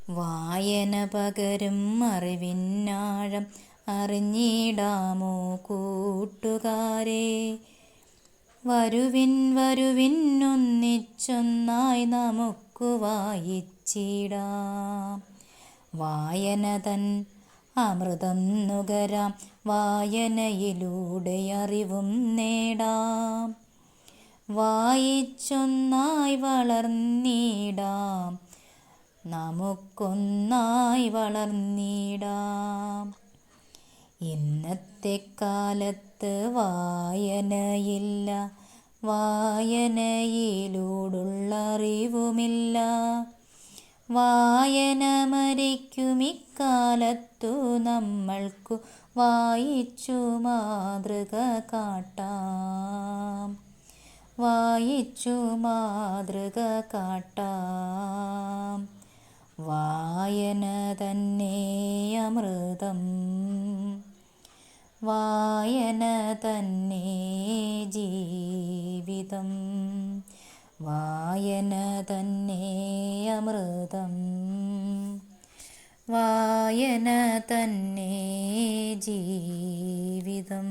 വായന പകരും അറിവിന്നാഴം അറിഞ്ഞിടാമോ കൂട്ടുകാരെ? വരുവിൻ വരുവിൻ ഒന്നിച്ചൊന്നായി നമുക്കു വായിച്ചിടാം. വായന തൻ അമൃതം നുകരാം, വായനയിലൂടെ അറിവും നേടാം. വായിച്ചൊന്നായി വളർന്നിടാം, നമുക്കൊന്നായി വളർന്നിടാം. ഇന്നത്തെ കാലത്ത് വായനയില്ല, വായനയിലൂടുള്ള അറിവുമില്ല. വായന മരിക്കുമിക്കാലത്തു നമ്മൾക്കു വായിച്ചു മാതൃക കാട്ടാം. വായിച്ചു മാതൃക കാട്ടാം. വായന തന്നെ അമൃതം, വായന തന്നെ ജീവിതം. വായന തന്നെ അമൃതം, വായന തന്നെ ജീവിതം.